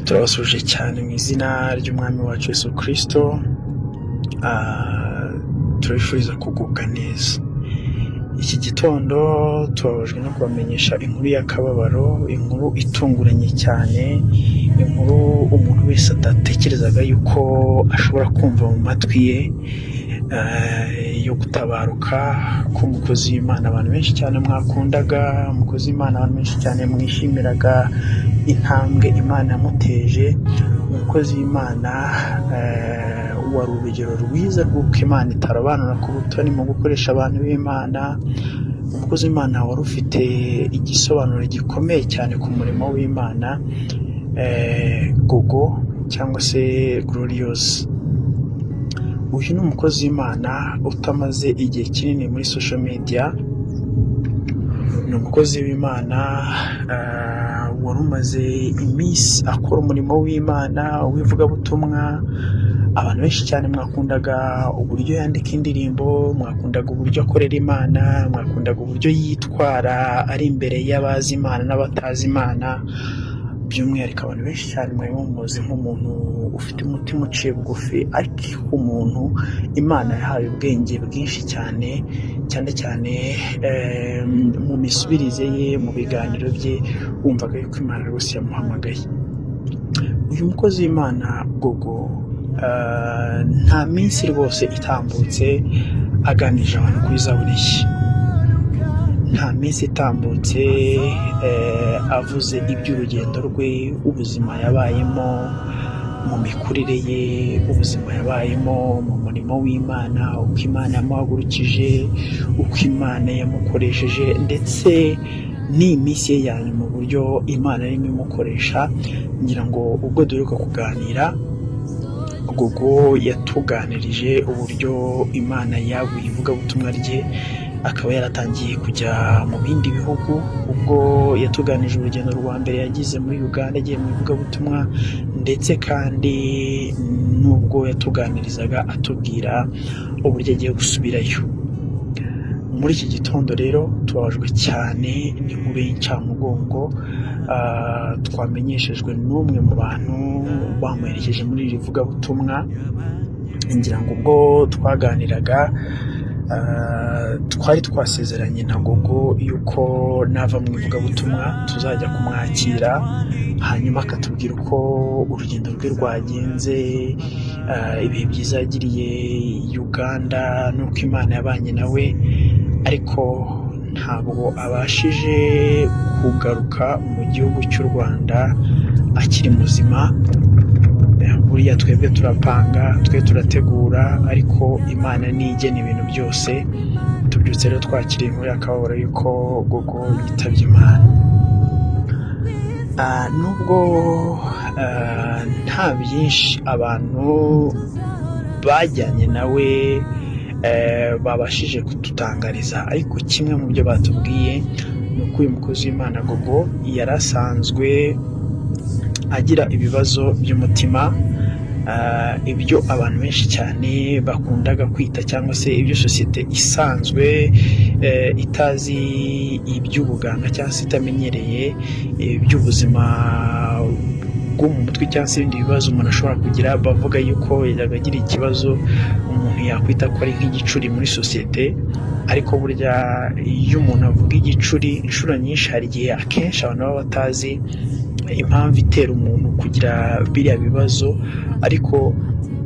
turabasuje cyane mu izina ry'umwami wacu Yesu Kristo. Turabifuriza kugubwa neza. Iki gitondo tubabajwe no kubamenyesha inkuru y'akababaro, inkuru itunguranye cyane, inkuru umuntu wese adatekerezaga yuko ashobora kumva mu matwi ye, yo gutabaruka k'umukozi w'Imana abantu benshi cyane mwakundaga, umukozi w'Imana abantu benshi cyane mwishimiraga intambwe Imana yamuteje, umukozi w'Imana wari urugero rwiza rw'uko Imana itarobanura ku butoni mu gukoresha abantu b'Imana, umukozi w'Imana wari ufite igisobanuro gikomeye cyane ku murimo w'Imana, Gogo cyangwa se Glorious. Uyu ni umukozi w'Imana utamaze igihe kinini muri social media, ni umukozi w'Imana wari umaze iminsi akora umurimo w'Imana w'ivugabutumwa. Abantu benshi cyane mwakundaga uburyo yandika indirimbo, mwakundaga uburyo akorera Imana, mwakundaga uburyo yitwara ari imbere y'abazi Imana n'abatazi Imana. By'umwihariko abantu benshi cyane mwari mumuzi nk'umuntu ufite umutima uciye bugufi, ariko umuntu Imana yahaye ubwenge bwinshi cyane cyane mu misubirize ye, mu biganiro bye wumvaga yuko Imana rwose yamuhamagaye. Uyu mukozi w'Imana Gogo nta minsi rwose itambutse aganije abantu kuri Zaburi nshya, nta minsi itambutse avuze iby'urugendo rwe, ubuzima yabayemo, mu mikurire ye, ubuzima yabayemo mu murimo w'Imana, uko Imana yamuhagurukije, uko Imana yamukoresheje, ndetse n'iminsi ye ya nyuma mu buryo Imana irimo imukoresha. Ngira ngo ubwo duheruka kuganira, Gogo yatuganirije uburyo Imana yaguye ivugabutumwa rye, akaba yaratangiye kujya mu bindi bihugu. Ubwo yatuganije urugendo rwa mbere yagize muri Uganda agiye mu ivugabutumwa, ndetse kandi n'ubwo yatuganirizaga atubwira uburyo agiye gusubirayo. Muri iki gitondo rero tubabajwe cyane n'inkuru y'incamugongo twamenyeshejwe n'umwe mu bantu bamuherekeje muri iri vugabutumwa. Ngira ngo ubwo twaganiraga twari twasezeranye na Gogo yuko nava mu ivugabutumwa tuzajya kumwakira, hanyuma akatubwira uko urugendo rwe rwagenze, ibihe byiza yagiriye Uganda n'uko Imana yabanye nawe, ariko ntabwo abashije kugaruka mu gihugu cy'u Rwanda akiri muzima. Buriya twebwe turapanga, twe turategura, ariko Imana nigena ibintu byose. Tubyutse rero twakiriye inkuru y'akababaro yuko Gogo yitabye Imana. Nubwo nta byinshi abantu bajyanye nawe babashije kudutangariza, ariko kimwe mu byo batubwiye ni uko uyu mukozi w'Imana Gogo yari asanzwe agira ibibazo by'umutima, ibyo abantu benshi cyane bakundaga kwita, cyangwa se ibyo sosiyete isanzwe itazi iby'ubuganga cyangwa se itamenyereye iby'ubuzima bwo mu mutwe cyangwa se ibindi bibazo umuntu ashobora kugira. Bavuga yuko yajyaga agira ikibazo umuntu yakwita ko ari nk'igicuri muri sosiyete, ariko burya iyo umuntu avuga igicuri inshuro nyinshi, hari igihe akenshi abantu baba batazi impamvu itera umuntu kugira biriya bibazo, ariko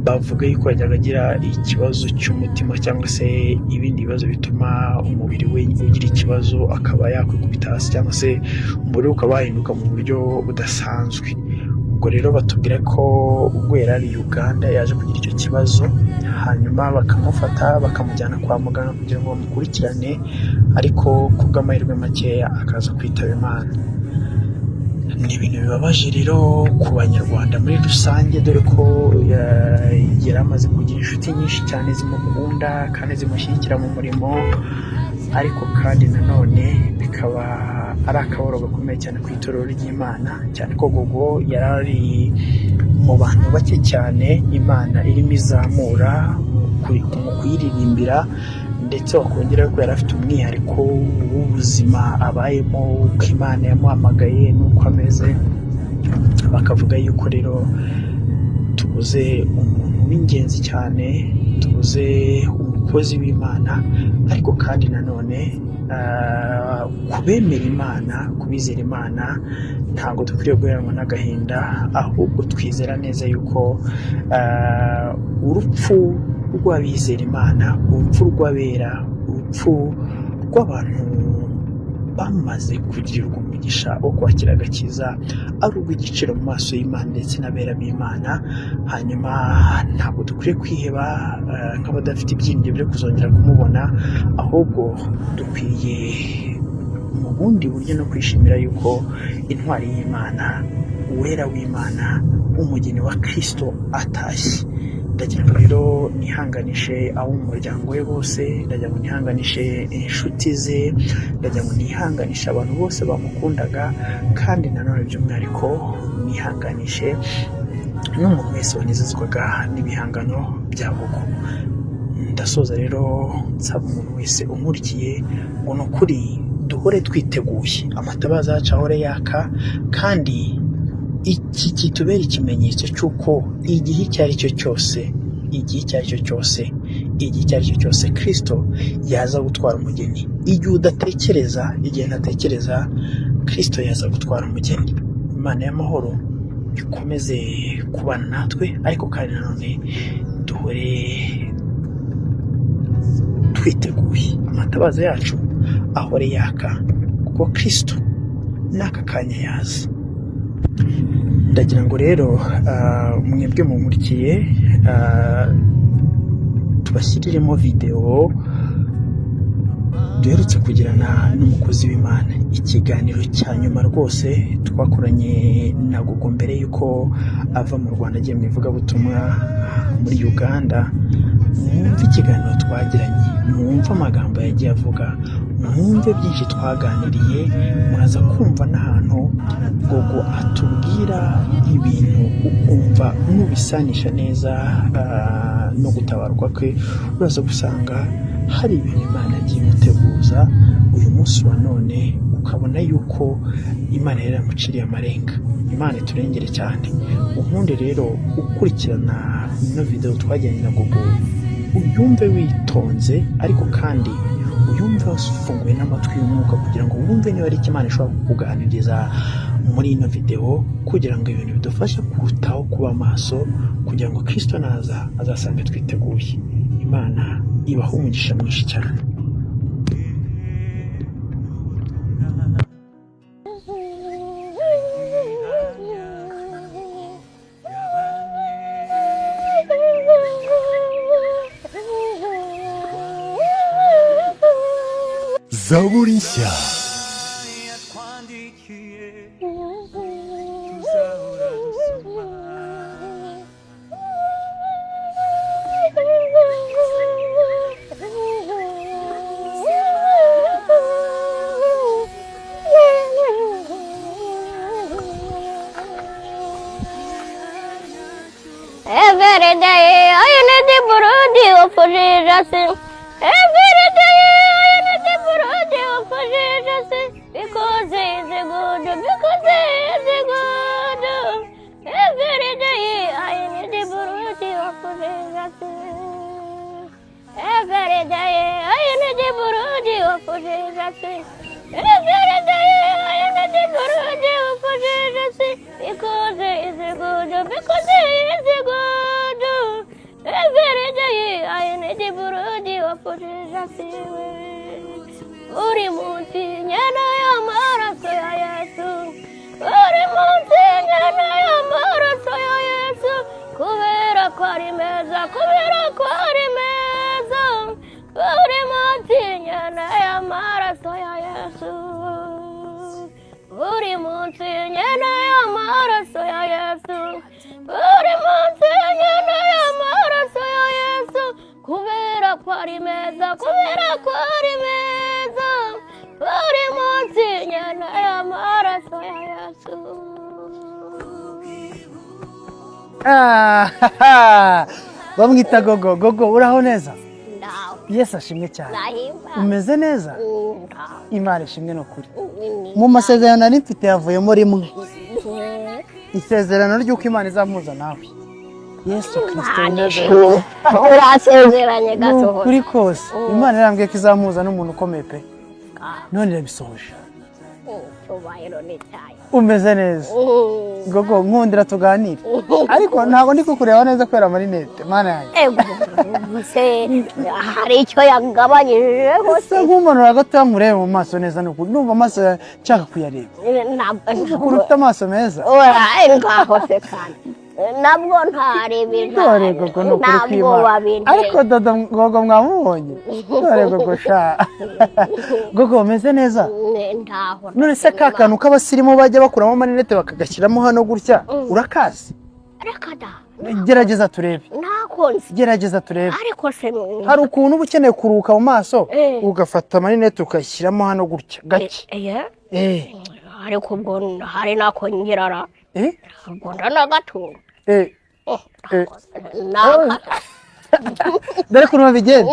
bavuga yuko yajyaga agira ikibazo cy'umutima cyangwa se ibindi bibazo bituma umubiri we ugira ikibazo, akaba yakwikubita hasi cyangwa se umubiri we ukaba wahinduka mu buryo budasanzwe. Ubwo rero batubwira ko ubwo yari ari Uganda yaje kugira icyo kibazo, hanyuma bakamufata bakamujyana kwa muganga kugira ngo bamukurikirane, ariko kubw'amahirwe makeya akaza kwitaba Imana. Ni ibintu bibabaje rero ku banyarwanda muri rusange, dore ko yari amaze kugira inshuti nyinshi cyane zimukunda kandi zimushyigikira mu murimo, ariko kandi nanone bikaba ari akababaro gakomeye cyane ku itorero ry'Imana, cyane ko Gogo yari ari mu bantu bake cyane Imana irimo izamura mu kuyiririmbira, ndetse wakongera ko yari afite umwihariko w'ubuzima abayemo, uko Imana yamuhamagaye n'uko ameze. bakaba bikavuga yuko rero tubuze umuntu w'ingenzi cyane, tubuze umukozi w'Imana, ariko kandi nanone kubemera Imana, kubizera Imana ntabwo dukwiriye guheranwa n'agahinda, ahubwo twizera neza yuko urupfu rw'abizera Imana, urupfu rw'abera, urupfu rw'abantu bamaze kugirirwa umugisha wo kwakira agakiza ari urw'igiciro mu maso y'Imana ndetse n'abera b'Imana. Hanyuma ntabwo dukwiye kwiheba nk'abadafite ibyiringiro byo kuzongera kumubona, ahubwo dukwiye mu bundi buryo no kwishimira yuko intwari y'Imana, uwera w'Imana, umugeni wa Kristo atashye. Ndagira ngo rero nihanganishe abo mu muryango we bose, ndagira ngo nihanganishe inshuti ze, ndagira ngo nihanganishe abantu bose bamukundaga, kandi nanone by'umwihariko nihanganishe n'umuntu wese wanezezwaga n'ibihangano bya Gogo. Ndasoza rero nsaba umuntu wese umurikiye ngo ni ukuri duhore twiteguye, amatabaza yacu ahore yaka, kandi iki kitubera ikimenyetso cy'uko igihe icyo ari cyo cyose Kristo yaza gutwara umugeni. Igihe ntatekereza Kristo yaza gutwara umugeni. Imana y'amahoro ikomeze kubana natwe, ariko kandi nanone duhore twiteguye, amatabaza yacu ahore yaka, kuko Kristo n'aka kanya yaza. Ndagira ngo rero mwebwe mumurikiye tubashyiriremo video duherutse kugirana n'umukozi w'Imana, ikiganiro cya nyuma rwose twakoranye na Gogo mbere yuko ava mu Rwanda agiye mu ivugabutumwa muri Uganda. Mwumve ikiganiro twagiranye, mwumve amagambo yagiye avuga, mwumve byinshi twaganiriye, muraza kumva n'ahantu Gogo atubwira ibintu ukumva nubisanisha neza no gutabarwa kwe, uraza gusanga hari ibintu Imana yagiye imuteguza uyu munsi wa none, ukabona yuko Imana yaramuciriye amarenga. Imana iturengere cyane. Ubundi rero ukurikirana ino video twajyanye na Gogo, uyumve witonze, ariko kandi uyumve ufunguye n'amatwi y'umwuka, kugira ngo wumve niba ari Imana ishobora kukuganiriza muri ino video, kugira ngo ibintu bidufashe kurutaho kuba maso, kugira ngo Kristo naza azasange twiteguye. Imana ibaho umugisha mwinshi cyane. Zaburi nshya. Every day I need the brody for Jesus. Every day I need the brody for Jesus. Because he is good, because he is good. Every day I need the brody for Jesus. Every day I need the brody for Jesus. Every day I need the brody for Jesus. Because he is good, because he is good. Every day I need the brody for Jesus. Uri munsi nyana ya maraso ya Yesu. Uri munsi nyana ya maraso ya Yesu. Kubera ko ari meza, kubera ko ari meza. Uri munsi nyana ya maraso ya Yesu. Uri munsi nyana ya maraso ya Yesu. Uri munsi nyana ya maraso ya Yesu. Kubera ko ari meza, kubera ko ari meza. Uri munsi nyana ya maraso ya Yesu. Bamwita Gogo. Gogo uraho neza? Ndaho. Yesu ashimwe cyane. Ndahimba. Umeze neza? Ndaho. Imana ishimwe no kuri. Mu masezerano nari mfite yavuyemo rimwe. isezerano ry'uko Imana izampuza nawe Yesu Kristo urasezeranye gasohoza kuri kose Imana irambwiye ko izampuza n'umuntu ukomeye pe none irabisohoje cyubahiro ni cyayo umeze neza gogo nkundira tuganire ariko ntabwo ndi kukureba neza kubera amarinete mana yanjye hari icyo yagabanyije gusa nk'umuntu hagati murebe mu maso neza n'ukuri numva amaso nshaka kuyareba ukuri ufite amaso meza ngaho se kandi nabwo ntarebe dore gogo ni ukuri kw'Imana ariko dodo gogo mwamubonye dore gogo sha gogo umeze neza ndaho none se ka kantu k'abasirimu bajya bakuramo amarinete bakagashyiramo hano gutya urakazi rekada gerageza turebe nakonse gerageza turebe ariko se hari ukuntu uba ukeneye kuruhuka mu maso ugafata amarinete ugashyiramo hano gutya gake ariko ubwo hari nako ngirara ubwo ndanagatunga dore ukuntu babigenza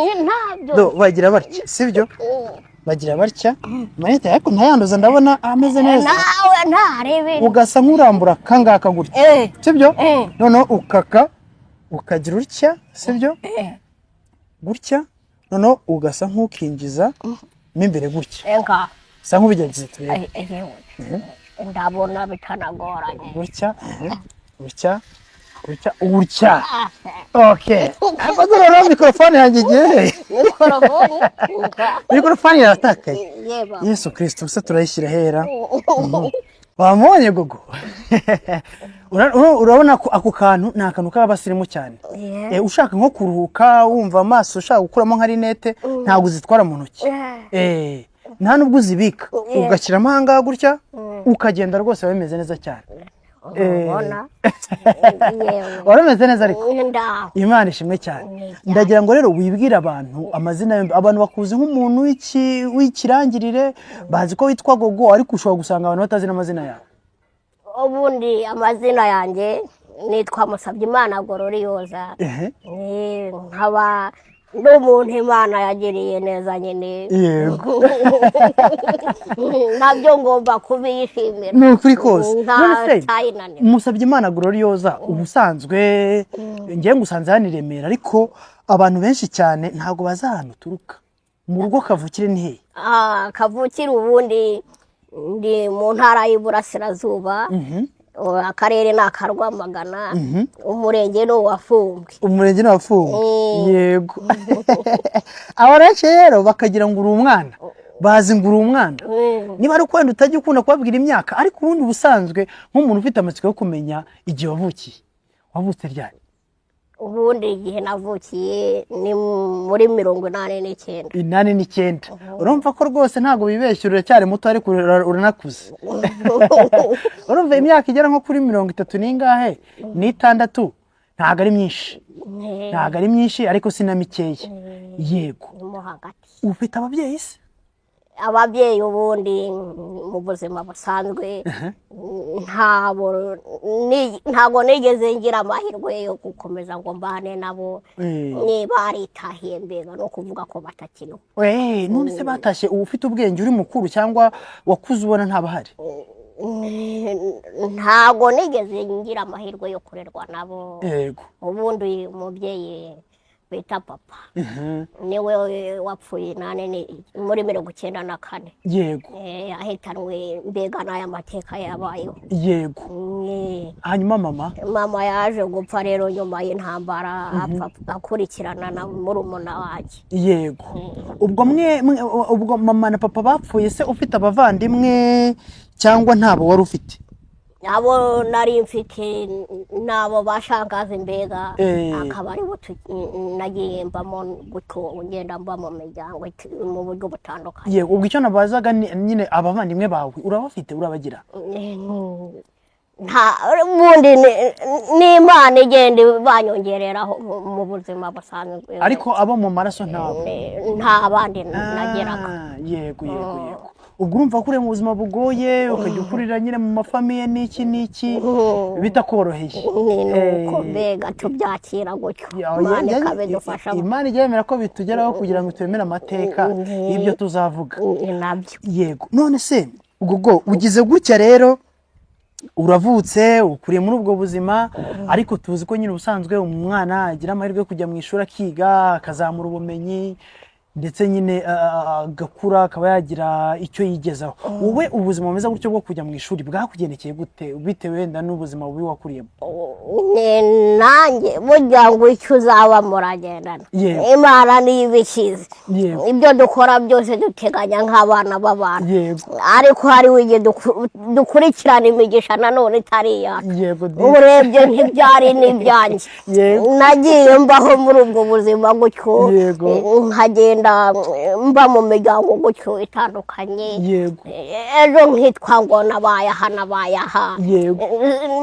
bagira batya sibyo bagira batya amarinete ariko ntayanduza ndabona ameze neza nawe ntarebe ugasa nk'urambura kangaka gutya sibyo noneho ukagira utya sibyo gutya noneho ugasa nk'ukinjiza mo imbere gutya sa nk'ubigenza turebe ndabona bitanagoranye gutya gutya gutya okay ariko dore mikrofone yanjye igihe mikrofone yaratakaye Yesu Kristo se turayishyira hera wamubonye gogo urabona ko ako kantu ni akantu k'abasirimu cyane ushaka nko kuruhuka wumva amaso ushaka gukuramo nka rinete ntabwo uzitwara mu ntoki nta nubwo uzibika ugashyiramo ahangaha gutya ukagenda rwose bimeze neza cyane warameze neza ariko Imana ishimwe cyane ndagira ngo rero wibwire abantu amazina yombi abantu bakuzi nk'umuntu w'ikirangirire bazi ko witwa gogo ariko ushobora gusanga abantu batazi n'amazina yawe ubundi amazina yanjye nitwa Musabyimana Gororiyoza nkaba n'umuntu Imana yagiriye neza nyine yego nabyo ngomba kubishimira ni ukuri kose Musabyimana Gororiyoza ubusanzwe ngiye ngusanze hano i Remera ariko abantu benshi cyane ntabwo bazi ahantu uturuka mu rugo kavukire ni hehe kavukire ubundi ndi mu ntara y'Iburasirazuba akarere ni aka Rwamagana umurenge ni uwafumbwe umurenge ni uwafumbwe yego aba rero bakagira ngo uri umwana bazi ngo uri umwana niba ari ukwenda utajya ukunda kubabwira imyaka ariko ubundi ubusanzwe nk'umuntu ufite amatsiko yo kumenya igihe wavukiye wavutse ryari ubundi igihe navukiye ni muri 89 89 urumva ko rwose ntago bibeshye uracyari muto ariko uranakuze urumva imyaka igera nko kuri 30 n'ingahe n'6 ntago ari myinshi ntago ari myinshi ariko sina mikeya yego ufite ababyeyi se ababyeyi ubundi mu buzima busanzwe ntabwo nigeze ngira amahirwe yo gukomeza ngo mbane nabo niba baritahiye mbega no kuvuga ko batakiriho none se batashye ufite ubwenge uri mukuru cyangwa wakuze ubona ntabahari ntabwo nigeze ngira amahirwe yo kurerwa nabo yego ubundi umubyeyi bita papa niwe wapfuye muri 94 yego ahitanwe mbega n'aya mateka yabayeho yego hanyuma mama yaje gupfa rero nyuma y'intambara akurikirana na murumuna wanjye yego ubwo mama na papa bapfuye se ufite abavandimwe cyangwa ntabo wari ufite abo nari mfite nabo bashangaza mbega akaba ari nagiye mbamo gutyo ngenda mba mu miryango mu buryo butandukanye yego ubwo icyo nabazaga nyine abavandimwe bawe urabafite urabagira ubundi n'Imana igenda banyongereraho mu buzima busanzwe ariko abo mu maraso nta bandi nageraga yego ubwo urumva ko uri mu buzima bugoye ukajya ukurira nyine mu mafamiye n'iki bitakoroheye nuko mbega tubyakira gutyo Imana ijya yemera ko bitugeraho kugira ngo twemere amateka y'ibyo tuzavuga nabyo yego none se ubwo ugize gutya rero uravutse ukuriye muri ubwo buzima ariko tuzi ko nyine ubusanzwe umwana agira amahirwe yo kujya mu ishuri akiga akazamura ubumenyi ndetse nyine agakura akaba yagira icyo yigezaho. Wowe ubuzima bumeze gutyo bwo kujya mu ishuri bwakugendekeye gute bitewe wenda n'ubuzima bubi wakuriyemo? Nanjye burya ngo icyo uzaba muragendana, Imana niyo ibishyize, ibyo dukora byose duteganya nk'abana b'abantu, ariko hariho igihe dukurikirana imigisha nanone itari iyacu. Urebye ntibyari n'ibyanjye, nagiye mbaho muri ubwo buzima gutyo, nkagenda mba mu miryango gutyo itandukanye, ejo nkitwa ngo nabaye aha,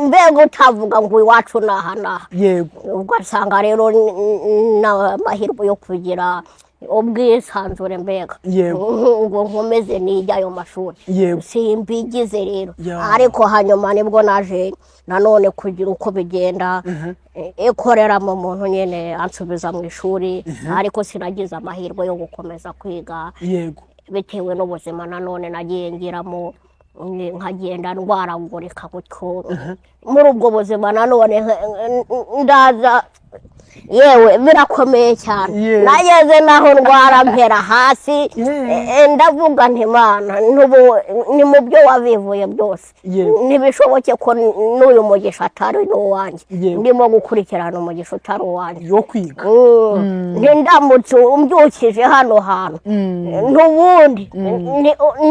mbega utavuga ngo iwacu ni aha n'aha. Ugasanga rero n'amahirwe yo kugira ubwisanzure mbega ngo nkomeze nijya ayo mashuri simbigize rero, ariko hanyuma nibwo naje nanone kugira uko bigenda ikorera mu muntu nyine ansubiza mu ishuri, ariko sinagize amahirwe yo gukomeza kwiga bitewe n'ubuzima nanone nagiye ngiramo, nkagenda ndwaragurika gutyo muri ubwo buzima nanone ndaza yewe birakomeye cyane, nageze naho ndwara mpera hasi, ndavuga nti Mana ni mu byo wabivuye byose, ntibishoboke ko n'uyu mugisha atari n'uwanjye, ndimo gukurikirana umugisha utari uwanjye yo kwiga. Ndamutse umbyukije hano hantu n'ubundi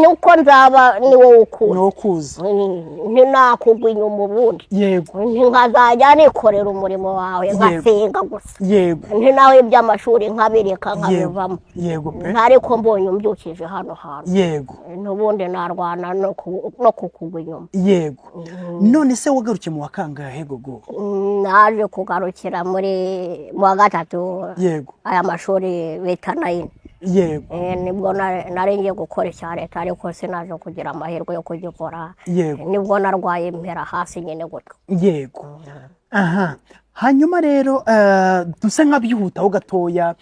nuko nzaba ni wowe ukuza, ntinakugwa inyuma ubundi, nkazajya nikorera umurimo wawe ngasenga gusa, ntinawe iby'amashuri nkabireka nkabivamo, ariko mbonye umbyukije hano hantu n'ubundi narwana no kukugwa inyuma. None se wagarukiye mu wa kangahe gogo? Naje kugarukira mu wa gatatu, aya mashuri bita 9. Nibwo naringiye gukora icya leta, ariko sinaje kugira amahirwe yo kugikora, nibwo narwaye mpera hasi nyine gutyo. Hanyuma rero duse nk'abyihutaho gatoya,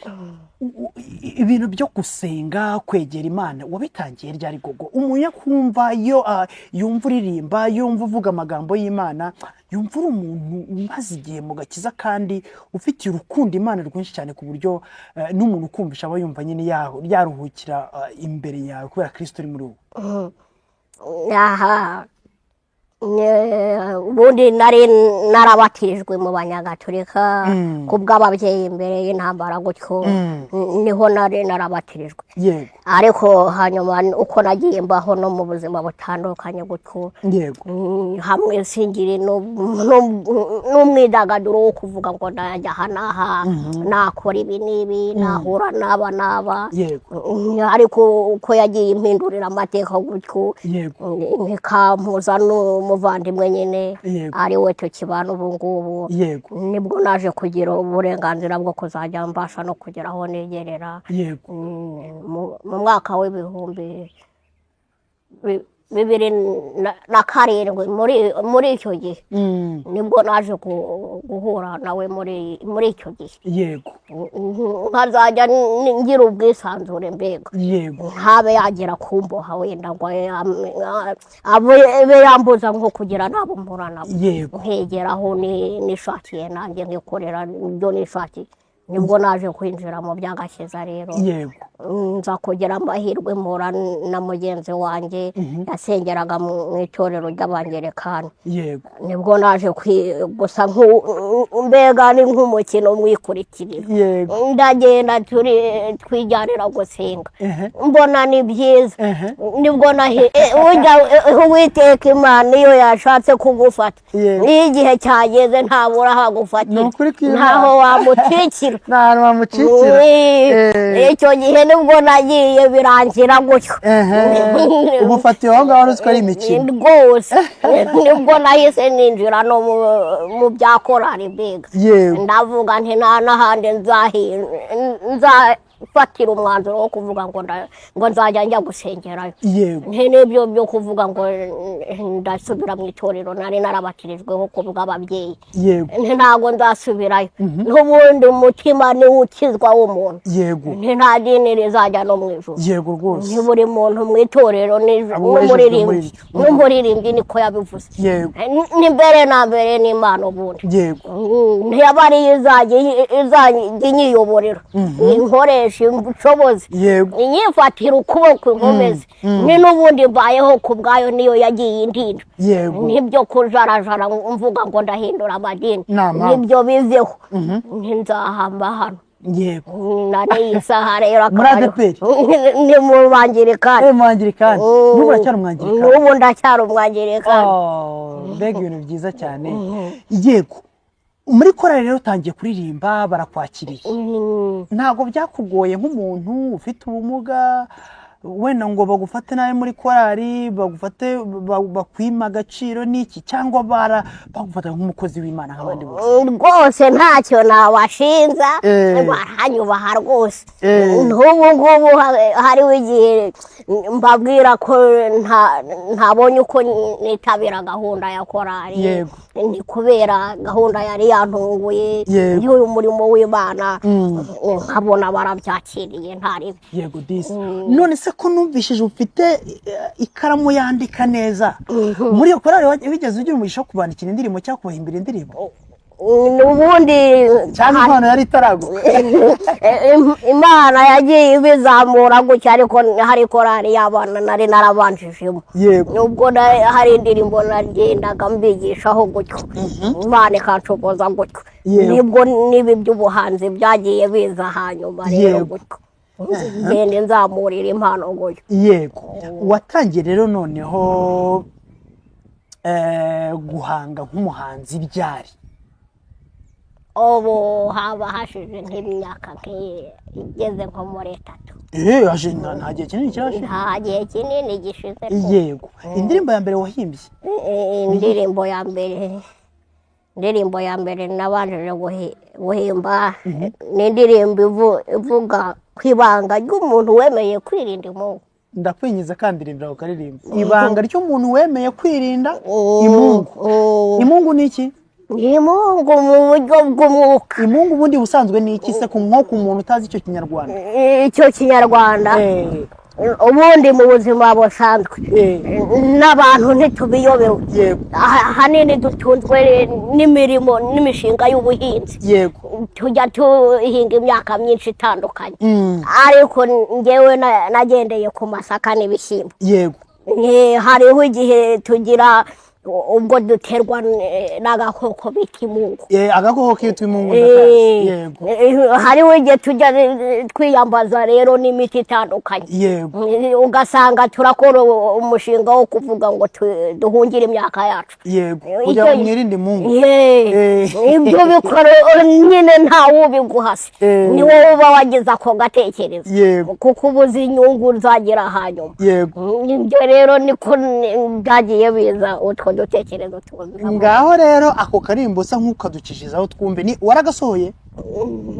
ibintu byo gusenga kwegera Imana wabitangiye ryari gogo? Umuntu kumva iyo yumva uririmba, yumva uvuga amagambo y'Imana, yumva uri umuntu umaze igihe mu gakiza kandi ufitiye urukundo Imana rwinshi cyane ku buryo n'umuntu ukumvisha aba yumva nyine yaruhukira imbere yawe kubera Kristo uri muri ubu. Ubundi nari narabatijwe mu Banyagatolika kubw'ababyeyi imbere y'intambara gutyo, niho nari narabatirijwe, ariko hanyuma uko nagiye mbaho no mu buzima butandukanye gutyo, hamwe singire n'umwidagaduro wo kuvuga ngo najya aha n'aha, nakora ibi n'ibi, nahura n'aba, ariko uko yagiye impindurira amateka gutyo, ntikampuza umuvandimwe nyine ari we tukibana ubu ngubu, nibwo naje kugira uburenganzira bwo kuzajya mbasha no kugera aho negerera. Mu mwaka w'ibihumbi 2007 muri icyo gihe nibwo naje guhura nawe muri icyo gihe, nkazajya ngira ubwisanzure mbega, ntabe yagera kumboha wenda ngo abe yambuza nko kugira nabo mpura nabo, nkegeraho nishakiye nanjye nkikorera ibyo nishakiye. Nibwo naje kwinjira mu by'agakiza rero, nza kugira amahirwe mpura na mugenzi wanjye yasengeraga mu itorero ry'Abangerekani, nibwo naje gusa mbega ni nk'umukino mwikurikirira, ndagenda twijyanira gusenga, mbona ni byiza, nibwo Uwiteka Imana iyo yashatse kugufata, iyo igihe cyageze ntabura hagufatira, ntaho wamutwikira, icyo gihe nibwo nagiye birangira gutyo. Ubufatiye aho ngaho uziko ari imikino rwose, nibwo nahise ninjira no mu bya korali mbega, ndavuga nti nta n'ahandi gufatira umwanzuro wo kuvuga ngo nzajya njya gusengerayo. yego N'ibyo byo kuvuga ngo ndasubira mu itorero nari narabatirijweho ku bw'ababyeyi. yego Ntabwo nzasubirayo. N'ubundi umutima niwo ukizwa w'umuntu. yego Nta dini rizajya no mu ijuru. yego rwose Ni buri muntu mu itorero n'umuririmbyi niko yabivuze. yego Ni mbere na mbere n'Imana ubundi. yego ntiyaba ariyo izajya inyiyoborera. Inkoresha inshobozi. yego Inyifatira ukuboko inkomezi. Ni n'ubundi mbayeho ku bwayo niyo yagiye indinda. yego Nibyo kujarajara mvuga ngo ndahindura amadini. Nama. Nibyo bizeho. Nzahamba hano. yego Nari isaha rero muri ADEPR ni mu bangirikani. Umwangirikani n'ubu uracyari umwangirikani N'ubu ndacyari umwangirikani. mbega ibintu byiza cyane yego muri korali rero utangiye kuririmba barakwakiriye ntabwo byakugoye nk'umuntu ufite ubumuga wenda ngo bagufate nawe muri korali bagufate bakwima agaciro n'iki cyangwa bagufata nk'umukozi w'Imana nk'abandi bose rwose ntacyo nabashinza baranyubaha rwose. N'ubu ngubu hariho igihe mbabwira ko ntabonye uko nitabira gahunda ya korali. Ni kubera gahunda yari yantunguye y'uyu murimo w'Imana nkabona barabyakiriye ntaribe. yego disi none se ko numvishije ufite ikaramu yandika neza muri iyo korali wigeze ugira umugisha wo kubandikira indirimbo cyangwa kubahimbira indirimbo n'ubundi cyangwa impano yari itarago Imana yagiye ibizamura gutya ariko hari korali y'abana nari narabanjijemo. yego nubwo hari indirimbo nagendaga mbigishaho gutyo Imana ikanshoboza gutyo. Nibwo n'ibi by'ubuhanzi byagiye biza hanyuma rero gutyo ngende nzamurira impano gutyo. yego watangiye rero noneho guhanga nk'umuhanzi byari ubu haba hashize nk'imyaka igeze nko muri 3. nta gihe kinini kirashize nta gihe kinini gishize. yego indirimbo ya mbere wahimbye indirimbo ya mbere nabanjije guhimba ni indirimbo ivuga ku ibanga ry'umuntu wemeye kwirinda imungu. ndakwinyiza kandi rindira ukaririmba ibanga ry'umuntu wemeye kwirinda imungu. Imungu ni iki? Imungu mu buryo bw'umwuka. Imungu ubundi busanzwe ni iki se nko ku muntu utazi icyo kinyarwanda? Icyo kinyarwanda ubundi mu buzima busanzwe n'abantu ntitubiyobewe. Hanini dutunzwe n'imirimo n'imishinga y'ubuhinzi. Tujya tuhinga imyaka myinshi itandukanye ariko ngewe nagendeye ku masaka n'ibishyimbo. Hariho igihe tugira ubwo duterwa n'agakoko bita imungu. Agakoko kitwa imungu hariho igihe tujya twiyambaza rero n'imiti itandukanye. Ugasanga turakora umushinga wo kuvuga ngo duhungire imyaka yacu kugira ngo mwirinde imungu. Ibyo bikora nyine ntawe ubiguhase ni wowe uba wagize ako gatekerezo kuko ubuze inyungu uzagira hanyuma. Ibyo rero niko byagiye biza utwo dutekerezo tuzi. Ngaho rero ako karimbo sa nk'ukadukishizaho twumve ni waragasohoye?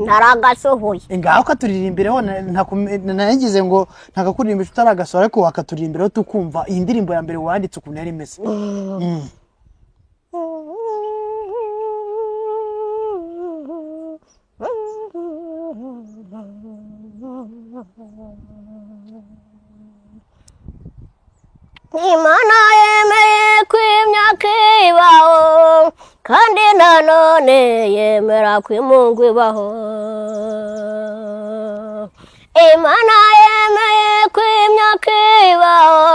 Naragasohoye. Ngaho katuririmbiraho nagize ngo ntagakuririmba utaragasohora ariko wakaturirimbiraho tukumva iyi ndirimbo ya mbere wanditse ukuntu yari imeze. Imana yemeye kw'imyaka ibaho kandi nanone yemera kw'imungu ibaho. Imana yemeye kw'imyaka ibaho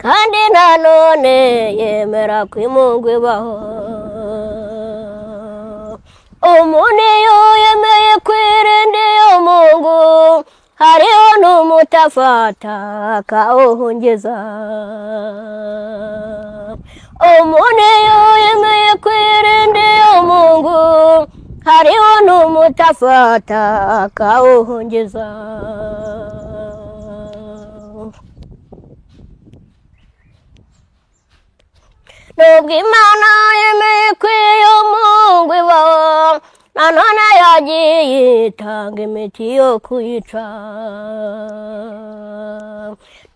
kandi nanone yemera kw'imungu ibaho. Umuntu iyo yemeye kwirinda iyo mungu hariho n'umutafata akawuhungiza. Umuntu iyo yemeye kwirinda iyo mungu hariho n'umutafata akawuhungiza. Nubwo Imana yemeye ko iyo mungu ibaho nanone yagiye itanga imiti yo kuyica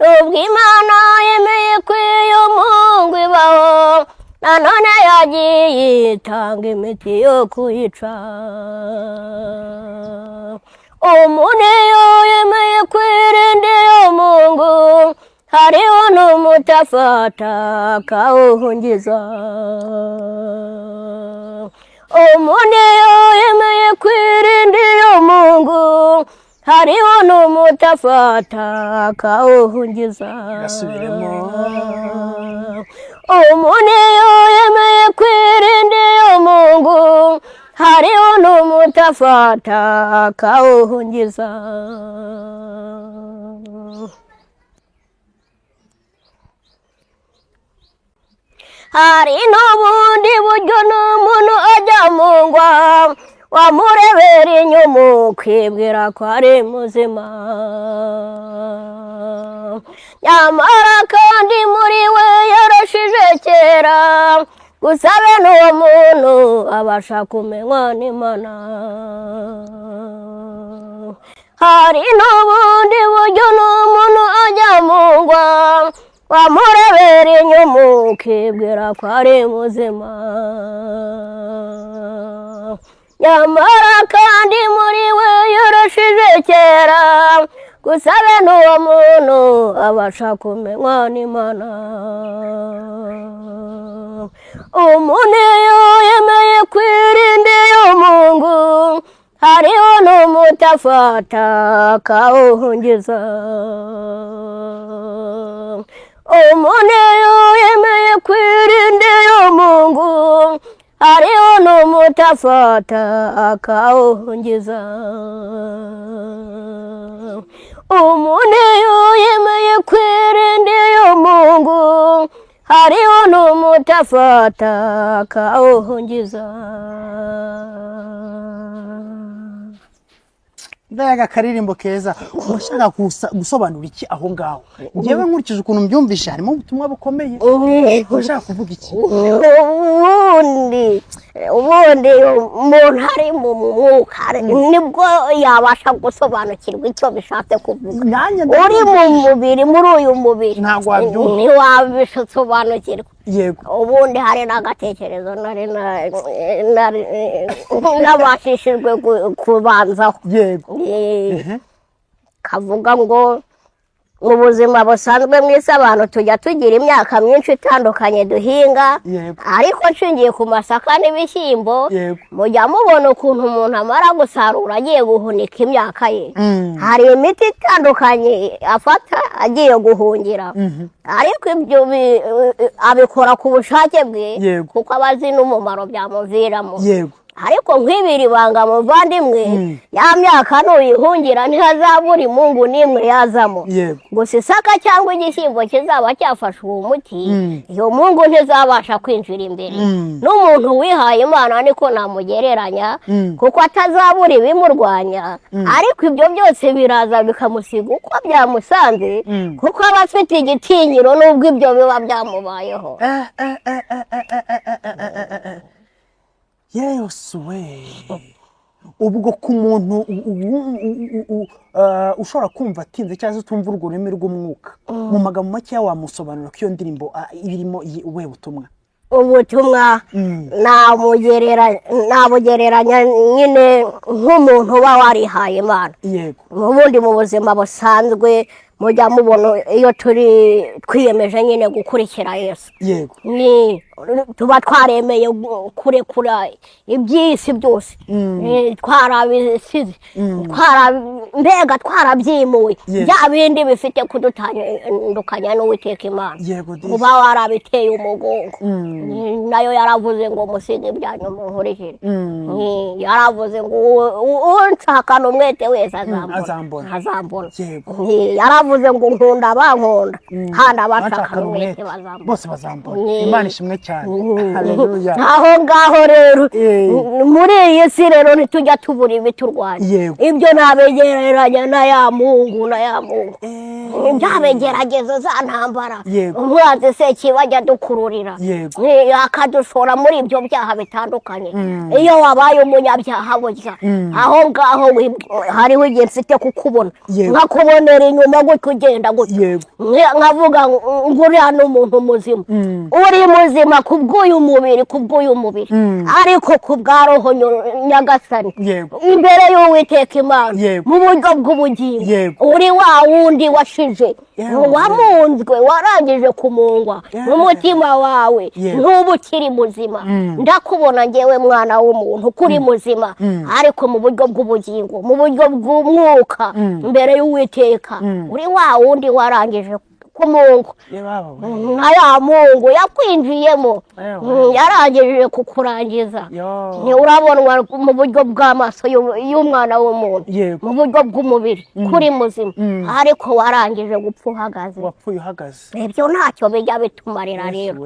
nubwo Imana yemeye ko iyo mungu ibaho nanone yagiye itanga imiti yo kuyica umuntu iyo yemeye kwirinda iyo mungu hariho n'umuti afata akawuhungiza umuntu iyo yemeye kwirinda iyo mungu hariho n'umuti afata akawuhungiza umuntu iyo yemeye kwirinda iyo mungu hariho n'umuti afata akawuhungiza hari n'ubundi buryo n'umuntu ajya mu ngwa wamurebera inyuma ukibwira ko ari muzima nyamara kandi muri we yarashije kera gusa bene uwo muntu abasha kumenywa n'Imana hari n'ubundi buryo n'umuntu ajya mu ngwa wamurebera inyuma ukibwira ko ari muzima nyamara kandi muri we yarashije kera gusa bene uwo muntu abasha kumenywa n'Imana umuntu iyo yemeye kwirinda iyo mungu hariho n'umuti afata akawuhungiza umuntu iyo yemeye kwirinda iyo mungu hariho n'umuti afata akawuhungiza umuntu iyo yemeye kwirinda iyo mungu hariho n'umuti afata akawuhungiza ndayaga akaririmbo keza urashaka gusobanura iki aho ngaho ngewe nkurikije ukuntu mbyumvishe harimo ubutumwa bukomeye urashaka kuvuga iki ubundi umuntu ari mu mwuka nibwo yabasha gusobanukirwa icyo bishatse kuvuga uri mu mubiri muri uyu mubiri ntiwabisobanukirwa yego ubundi hari n'agatekerezo nabashishijwe kubanzaho yego kavuga ngo mu buzima busanzwe mw'isi abantu tujya tugira imyaka myinshi itandukanye duhinga ariko nshingiye ku masaka n'ibishyimbo mujya mubona ukuntu umuntu amara gusarura agiye guhunika imyaka ye hari imiti itandukanye afata agiye guhungira ariko ibyo abikora ku bushake bwe kuko aba azi n'umumaro byamuviramo ariko nk'ibiri banga muvandimwe ya myaka nuyihungira ntihazabura imungu n'imwe yazamo gusa isaka cyangwa igishyimbo kizaba cyafashe uwo muti iyo mungu ntizabasha kwinjira imbere n'umuntu wihaye Imana niko namugereranya kuko atazabura ibimurwanya ariko ibyo byose biraza bikamusiga uko byamusanze kuko aba afite igitinyiro n'ubwo ibyo biba byamubayeho Yesu we ubwo ku muntu ushobora kumva atinze cyangwa se utumva urwo rurimi rw'umwuka mu magambo make wamusobanura ko iyo ndirimbo irimo ubuhe butumwa ubutumwa nabugereranya nyine nk'umuntu uba warihaye Imana ubundi mu buzima busanzwe mujya mubona iyo twiyemeje nyine gukurikira Yesu tuba twaremeye kurekura iby'isi byose twarabisize mbega twarabyimuye bya bindi bifite kudutandukanya n'Uwiteka Imana uba warabiteye umugongo nayo yaravuze ngo musige ibyanyu munkurikire yaravuze ngo unshakana umwete wese azambona yaravuze ngo nkunda abankunda kandi abashakana umwete bose bazambona Imana ishimwe cyane cyane haleluya aho ngaho rero Eh. muri iyi si rero ntitujya tubura ibiturwanya Yego. ibyo nabegereranya na ya mungu byabegerageza za ntambara Yego. umwanzi se kibajya dukururira Yego. akadushora muri ibyo byaha bitandukanye iyo wabaye umunyabyaha burya aho ngaho hariho igihe mfite kukubona Yego. nkakubonera inyuma gutya ugenda gutya Yego. nkavuga ngo uriya ni umuntu muzima uri muzima kubw'uyu mubiri ariko ku bwa roho nyagasani Yego. imbere y'uwiteka imana Yego. mu buryo bw'ubugingo Yego. uri wa wundi washije Yewe. wamunzwe warangije kumungwa n'umutima wawe Yego. ntuba ukiri muzima ndakubona ngewe mwana w'umuntu kuri muzima ariko mu buryo bw'ubugingo mu buryo bw'umwuka imbere y'uwiteka uri wa wundi warangije kumungu nka ya mungu yakwinjiyemo yarangije kukurangiza urabonwa mu buryo bw'amaso y'umwana w'umuntu mu buryo bw'umubiri kuri muzima ariko warangije gupfa uhagaze wapfuye uhagaze ibyo ntacyo bijya bitumarira rero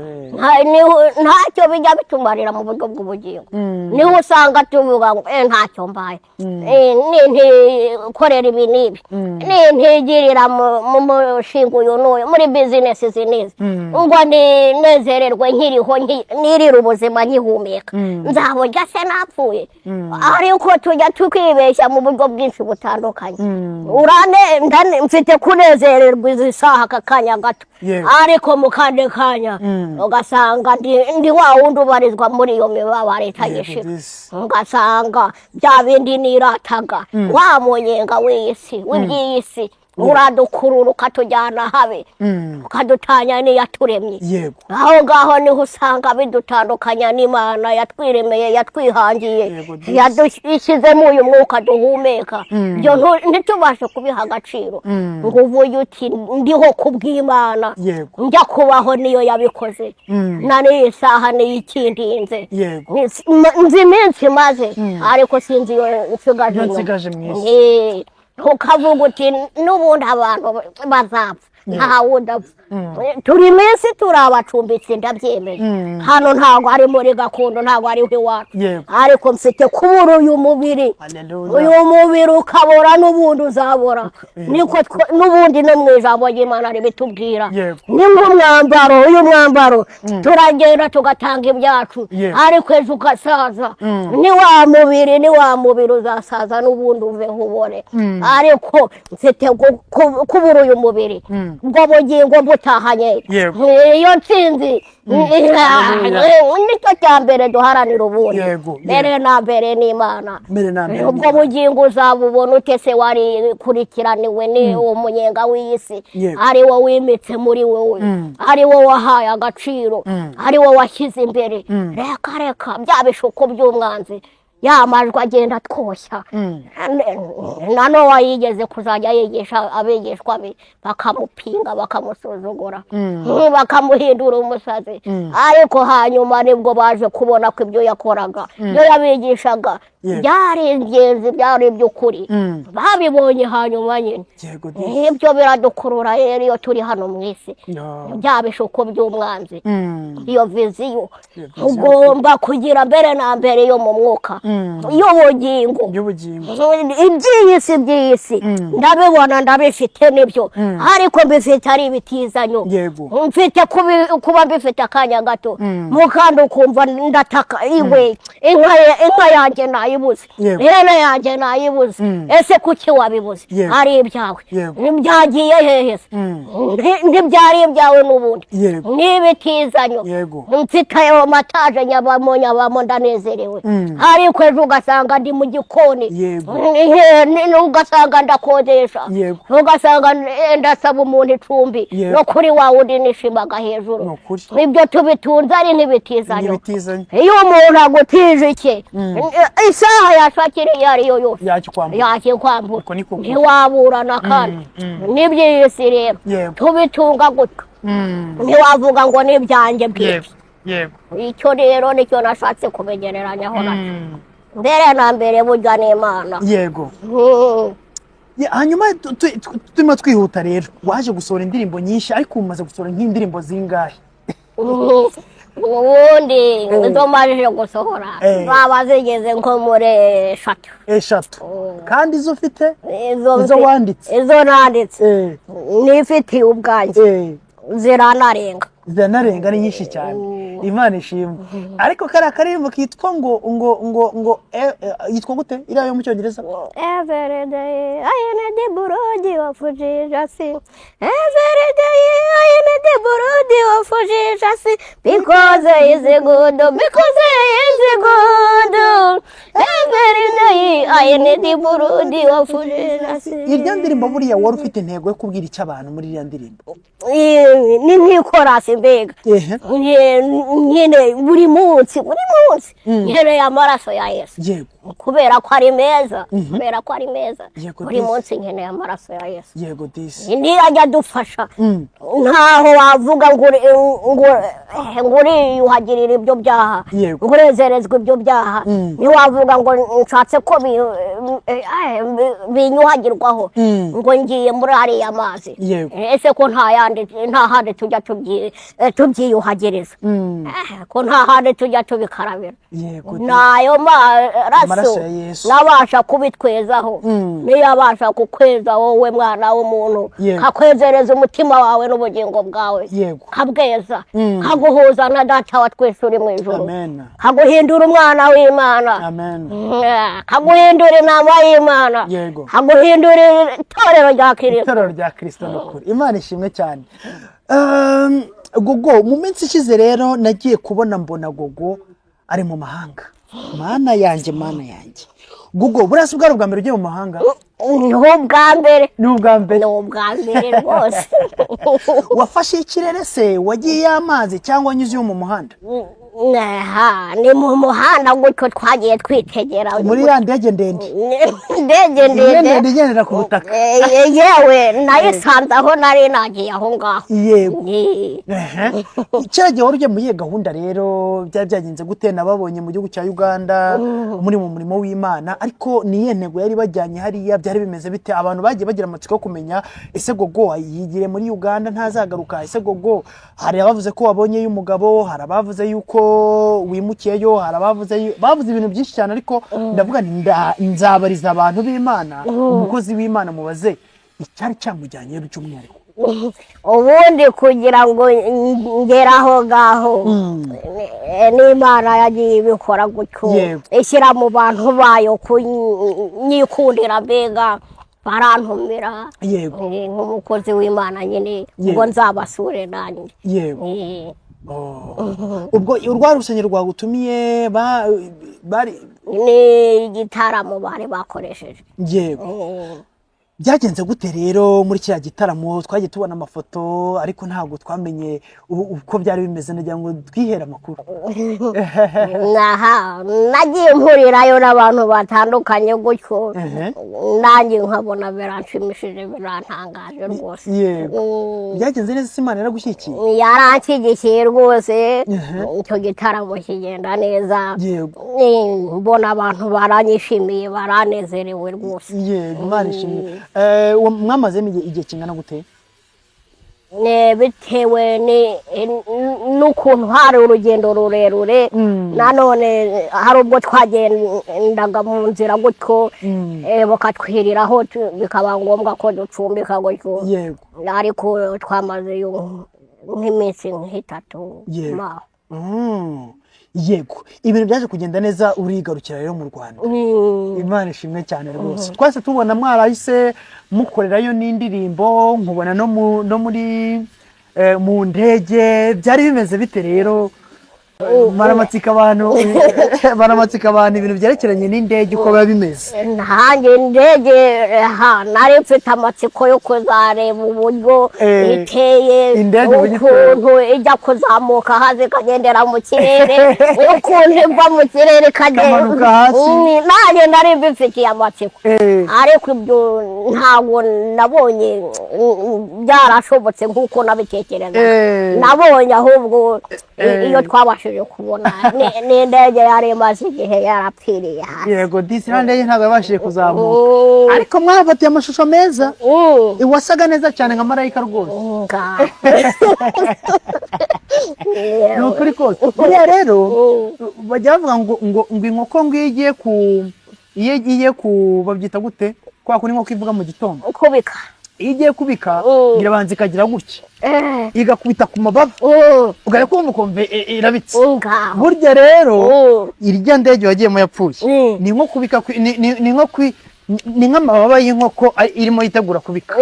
ntacyo bijya bitumarira mu buryo bw'ubugingo niho usanga tuvuga ngo ntacyo mbaye nintikorera ibi n'ibi nintigirira mu mushinga uyu n'uyu muri bizinesi zinizi ngo ninezererwe nkiriho nirira ubuzima nkihumeka nzaburya se napfuye ariko tujya tukibeshya mu buryo bwinshi butandukanye mfite kunezererwa izi saha aka kanya gato ariko mu kandi kanya ugasanga ndi wa wundi ubarizwa muri iyo mibabaro itagishira ugasanga bya bindi nirataga wa munyenga w'iy'isi w'iby'iy'isi uradukurura ukatujyana habe ukadutanya n'iyaturemye aho ngaho niho usanga bidutandukanya n'Imana yatwiremeye yatwihangiye yadushyizemo uyu mwuka duhumeka byo ntitubashe kubiha agaciro ngo uvuye uti ndiho kubw'Imana njya kubaho niyo yabikoze na n'iyi saha n'iyikindinze nzi iminsi maze ariko sinzi iyo nsigaje mwisi ukavuga uti n'ubundi abantu bazapfa ntawe udapfa turi iminsi turi abacumbitsi ndabyemeye hano ntabwo ari muri gakondo ntabwo ariho iwacu ariko mfite kubura uyu mubiri ukabora n'ubundi uzabora niko n'ubundi no mu ijambo ry'Imana ribitubwira ni nk'umwambaro uyu mwambaro turagenda tugatanga ibyacu ariko ejo ugasaza ni wa mubiri uzasaza n'ubundi uveho ubore ariko mfite kubura uyu mubiri ubwo bugingo mbutahanye iyo nsinzi nicyo cya mbere duharanira ubundi mbere na mbere n'Imana ubwo bugingo uzabubona utese warikurikiraniwe ni umunyenga w'iy'isi ari wo wimitse muri wowe ari wo wahaye agaciro ari wo washyize imbere reka bya bishuko by'umwanzi ya majwi agenda twoshya na Nowa yigeze kuzajya yigisha abigishwa be bakamupinga bakamusuzugura bakamuhindura umusazi ariko hanyuma nibwo baje kubona ko ibyo yakoraga ibyo yabigishaga byari ingenzi byari iby'ukuri babibonye hanyuma nyine ibyo biradukurura rero iyo turi hano mu isi bya bishuko by'umwanzi iyo viziyo ugomba kugira mbere na mbere yo mu mwuka y'ubugingo iby'iy'isi ndabibona ndabifite nibyo ariko mbifite ari ibitizanyo mfite kuba mbifite akanya gato mukandi ukumva ndataka iwe inka yanjye nayibuze ihene yanjye nayibuze ese kuki wabibuze ari ibyawe ntibyagiye hehe se ntibyari ibyawe n'ubundi n'ibitizanyo mfite ayo mataje nyabamo ndanezerewe ariko ejo ugasanga ndi mu gikoni ugasanga ndakodesha ugasanga ndasaba umuntu icumbi no kuri wa wundi nishimaga hejuru ibyo tubitunze ari n'ibitizanyo iyo umuntu agutije iki isaha yashakira iyo ari yo yose yakikwambura ntiwaburana kandi n'iby'iy'isi rero tubitunga gutyo ntiwavuga ngo n'ibyanjye bwite icyo rero nicyo nashatse kubigereranyaho nacyo mbere na mbere burya n'Imana hanyuma turimo twihuta rero waje gusohora indirimbo nyinshi ariko umaze gusohora nk'indirimbo zingahe ubundi izo majije gusohora zaba zigeze nko muri 3 kandi izo ufite izo wanditse izo nanditse nifitiye ubwanjye ziranarenga ni nyinshi cyane Imana ishimwe ariko kari akaririmbo kitwa ngo yitwa gute iriya yo mu cyongereza every day I need the blood of Jesus every day I need the blood of Jesus because he is good every day I need the blood of Jesus irya ndirimbo buriya wari ufite intego yo kubwira icyo abantu muri iriya ndirimbo ni nkikorasi mbega nyine buri munsi nkeneye amaraso ya Yesu kubera ko ari meza buri munsi nkeneye amaraso ya Yesu yego disi ajya adufasha ntaho wavuga ngo uriyuhagirira ibyo byaha ngo urezerezwe ibyo byaha ntiwavuga ngo nshatse ko binyuhagirwaho ngo ngiye muri ariya mazi ese ko nta handi tujya tubyiyuhagiriza ko nta handi tujya tubikarabira nayo maraso nabasha kubitwezaho niyo abasha kukweza wowe mwana w'umuntu kakwezereza umutima wawe n'ubugingo bwawe kabweza kaguhuza na data wa twese uri mu ijuru kaguhindura umwana w'Imana kaguhindura inama y'Imana kaguhindura itorero rya Kristo n'ukuri Imana ishimwe cyane Gogo mu minsi ishize rero nagiye kubona mbona Gogo ari mu mahanga mana yanjye Gogo burasa ubwari ubwa mbere ugiye mu mahanga ni ubwa mbere rwose wafashe ikirere se wagiye amazi cyangwa wanyuze mu muhanda ni mu muhanda gutyo twagiye twitegera muri ya ndege ndende igendera ku butaka yewe nayisanze aho nari nagiye aho ngaho yego cyagiye wari ugiye muri gahunda rero byari byagenze gute nababonye mu gihugu cya Uganda muri mu murimo w'Imana ariko niye ntego yari bajyanye hariya byari bimeze bite abantu bagiye bagira amatsiko yo kumenya ese Gogo yigire muri Uganda ntazagaruka ese Gogo hari abavuze ko wabonye y'umugabo hari abavuze yuko wimukiyeyo hari bavuze ibintu byinshi cyane ariko ndavuga nzabariza abantu b'Imana umukozi w'Imana mubaze icyari cyamujyanye by'umwihariko ubundi kugira ngo ngeraho gaho n'Imana yagiye ibikora gutyo ishyira mu bantu bayo kunyikundira mbega barantumira nk'umukozi w'Imana nyine ngo nzabasure nanjye ubwo urwa rusenge rwagutumiye bari ni igitaramo bari bakoresheje yego byagenze gute rero muri kiriya gitaramo twagiye tubona amafoto ariko ntabwo twamenye uko byari bimeze nagira ngo twihere amakuru nagiye mpurirayo n'abantu batandukanye gutyo nanjye nkabona biranshimishije birantangaje rwose byagenze neza Imana yaragushyigikiye yaranshyigikiye rwose icyo gitaramo kigenda neza mbona abantu baranyishimiye baranezerewe rwose Imana ishimwe mwamazemo igihe kingana gute bitewe n'ukuntu hari urugendo rurerure nanone hari ubwo twagendaga mu nzira gutyo bakatwiriraho bikaba ngombwa ko ducumbika gutyo ariko twamazeyo nk'iminsi nk'itatu yego ibintu byaje kugenda neza urigarukira rero mu Rwanda Imana ishimwe cyane rwose twese tubona mwarahise mukorerayo n'indirimbo nkubona no muri mu ndege byari bimeze bite rero baramatsika abantu ibintu byerekeranye n'indege uko biba bimeze nanjye indege nari mfite amatsiko yo kuzareba uburyo iteye ukuntu ijya kuzamuka hasi ikagendera mu kirere ukuntu iva mu kirere ikagenda nanjye nari mbifitiye amatsiko ariko ibyo ntabwo nabonye byarashobotse nk'uko nabitekereza nabonye ahubwo iyo twabashije kubona n'indege yari imaze igihe yarapfiriye hasi yego disi ndege ntabwo yabashije kuzamuka ariko mwafatiye amashusho meza wasaga neza cyane nka marayika rwose ni ukuri kose buriya rero bajya bavuga ngo inkoko ngo iyo igiye ku babyita gute kwa kuri inkoko ivuga mu gitondo kubika iyo igiye kubika irabanza ikagira gutya igakubita ku mababa ugahita kumva irabitse burya rero irya ndege wagiyemo yapfuye ni nko kubika ni nk'amababa y'inkoko irimo yitegura kubika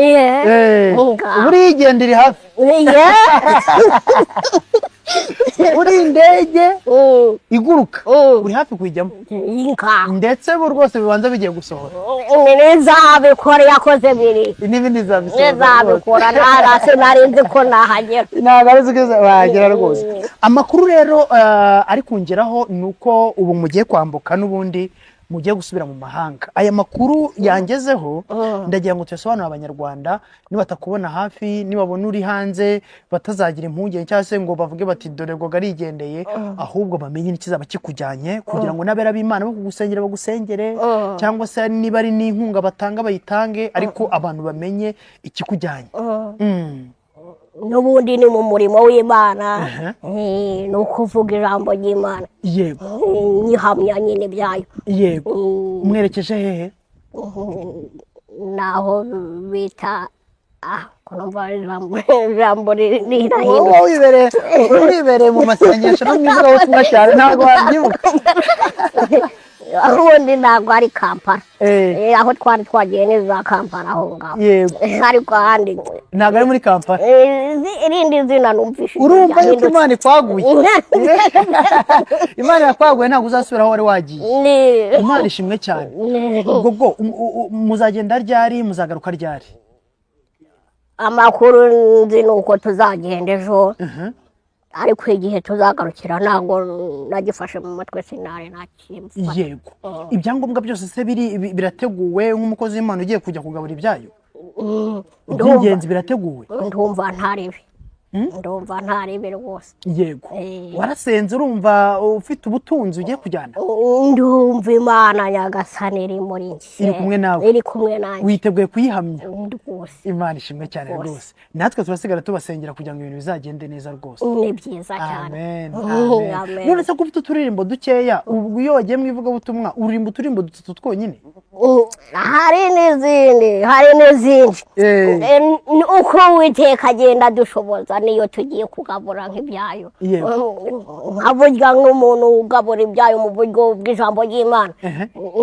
buriya igenda iri hafi uri indege iguruka uri hafi kuyijyamo ndetse bo rwose bibanza bigiye gusohora nizabikora yakoze biri n'ibindi nizabikora ntarase narinzi ko nahagera ntabwo ari zo wahagera rwose amakuru rero ari kungeraho ni uko ubu mugiye kwambuka n'ubundi mugiye gusubira mu mahanga aya makuru yangezeho ndagira ngo tuyasobanurire abanyarwanda nibatakubona hafi nibabona uri hanze batazagira impungenge cyangwa se ngo bavuge bati dore ngo garigendeye ahubwo bamenye n'ikizaba kikujyanye kugira ngo n'abera b'Imana bo kugusengera bagusengere cyangwa se niba ari n'inkunga batanga bayitange ariko abantu bamenye ikikujyanye n'ubundi ni mu murimo w'Imana ni ukuvuga ijambo ry'Imana yego nyihamya nyine byayo yego mwerekeje hehe naho bita kumva ijambo rirahindutse wibereye mu masengesho no mu ivugabutumwa cyane ntabwo wabyibuka ubundi ntabwo ari Kampala aho twari twagiye ni za Kampala aho ngaho ariko ahandi ntabwo ari muri Kampala irindi zina numvishije urumva yuko Imana ikwaguye Imana yakwaguye ntabwo uzasubira aho wari wagiye Imana ishimwe cyane ubwo muzagenda ryari muzagaruka ryari amakuru nzi nuko tuzagenda ejo ariko igihe tuzagarukira ntabwo nagifashe mu mutwe sinari nakimva yego ibyangombwa byose se birateguwe nk'umukozi w'Imana ugiye kujya kugabura ibyayo iby'ingenzi birateguwe ndumva ntaribi ndumva ntaribi rwose yego warasenze urumva ufite ubutunzi ugiye kujyana ndumva Imana nyagasani iri muri njye iri kumwe nawe iri kumwe nanjye witeguye kuyihamya rwose Imana ishimwe cyane rwose natwe turasigara tubasengera kugira ngo ibintu bizagende neza rwose ni byiza cyane amen none se ko ufite uturirimbo dukeya ubwo iyo wagiye mu ivugabutumwa uririmba uturirimbo dutatu twonyine hari n'izindi uko Uwiteka agenda dushoboza niyo tugiye kugabura nk'ibyayo nkaburya nk'umuntu ugabura ibyayo mu buryo bw'ijambo ry'Imana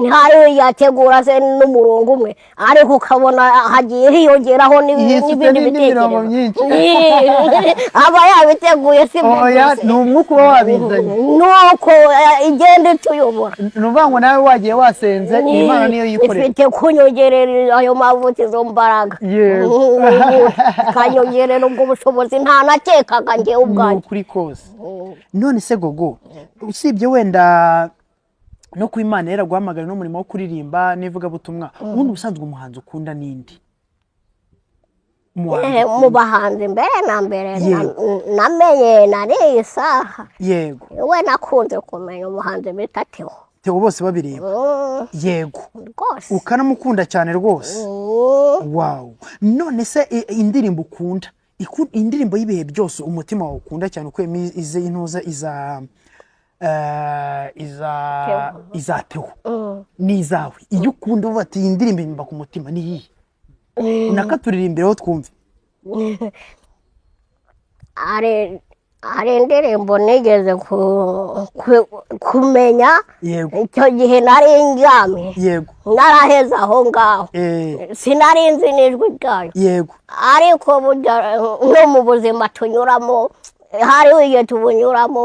ntayo yategura se n'umurongo umwe ariko ukabona hagiye hiyongeraho n'ibindi bitekerezo aba yabiteguye si ni umwuka uba wabizanye nuko igenda ituyobora ni ukuvuga ngo nawe wagiye wasenze Imana niyo yikorera ifite kunyongerera ayo mavuta izo mbaraga kanyongerera ubwo bushobozi nta nakekaga njyewe ubwanjye ukuri kose none se gogo usibye wenda no ku Imana yaraguhamagara n'umurimo wo kuririmba n'ivugabutumwa ubundi ubusanzwe umuhanzi ukunda n'indi mu bahanzi mbere na mbere namenye nariye isaha yego we nakunze kumenya umuhanzi bita Theo bose babireba yego rwose ukanamukunda cyane rwose wow none se indirimbo ukunda indirimbo y'ibihe byose umutima wawe ukunda cyane ukwemo ize intuza iza Theo n'izawe iyo ukunda uvuga ati iyi ndirimbo imba ku mutima ni iyihe nakaturirimbireho twumve hari indirimbo nigeze kumenya icyo gihe nari ndyamye yego naraheze aho ngaho sinari nzi n'ijwi ryayo yego ariko no mu buzima tunyuramo hari igihe tubunyuramo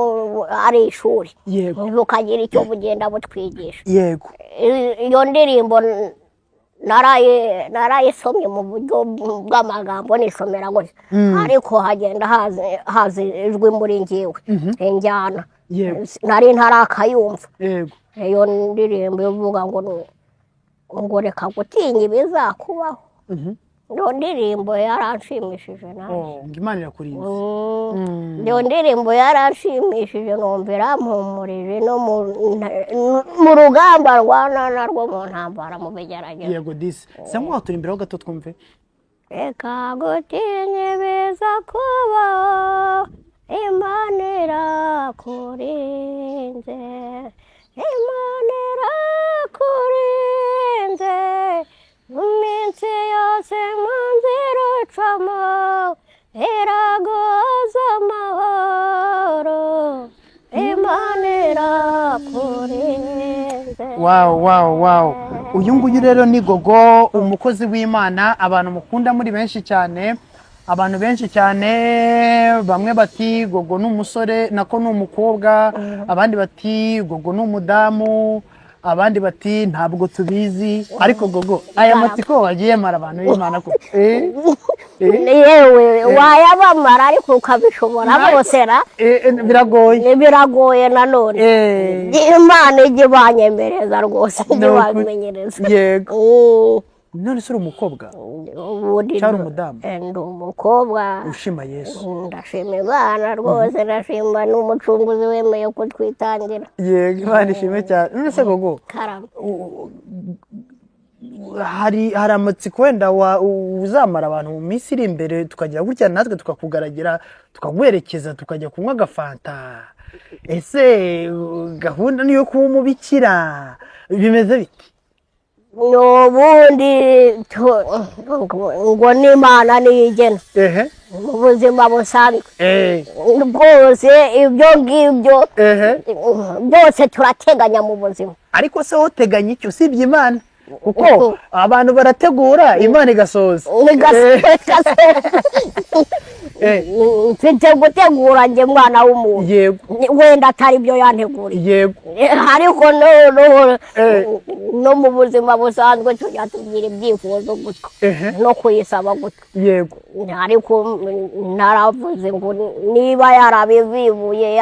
ari ishuri bukagira icyo bugenda butwigisha yego iyo ndirimbo narayisomye mu buryo bw'amagambo nisomera gutya ariko hagenda haza ijwi muri njyewe injyana nari ntarakayumva iyo ndirimbo ivuga ngo reka gutinya ibizakubaho iyo ndirimbo yaranshimishije nawe Imana irakurinze iyo ndirimbo yaranshimishije numva irampumurije no mu rugamba rwana narwo mu ntambara mu bigeragezo yego disi se nk'uwaturimbiraho gato twumve reka gutinya ibizakubaho Imana irakurinze, Imana irakurinze, mu minsi yose mu nzira ucamo iraguza amahoro, Imana irakurinze. Wow. Uyu nguyu rero ni Gogo, umukozi w'Imana, abantu mukunda muri benshi cyane. Abantu benshi cyane, bamwe bati Gogo ni umusore, nako ni umukobwa, abandi bati Gogo ni umudamu, abandi bati ntabwo tubizi. Ariko Gogo, aya matsiko wagiye mara abantu b'Imana ko yewe wayabamara ariko ukabishobora bose ra biragoye nanone. Imana ijye banyemereza rwose, ijye bamenyereza. Yego. None se uri umukobwa cyangwa umudamu? Ndi umukobwa. Ushima Yesu. Ndashima Imana rwose, ndashima n'umucunguzi wemeye kutwitangira. Yego, Imana ishimwe cyane. None se Gogo, hari amatsiko wenda uzamara abantu mu minsi iri imbere, tukagira gutya natwe tukakugaragira, tukaguherekeza, tukajya kunywa agafanta. Ese gahunda niyo kuba umubikira, bimeze biti? N'ubundi ngo n'Imana niyigena mu buzima busanzwe bwose, ibyo ngibyo byose turateganya mu buzima. Ariko se woteganya iki usibye Imana? Kuko abantu barategura, Imana igasoza. Mfite gutegura njye mwana w'umuntu. Yego. Wenda atari byo yanteguriye. Yego. Ariko no mu buzima busanzwe tujya tugira ibyifuzo gutyo no kuyisaba gutyo. Yego. Ariko naravuze ngo niba yarabivibuye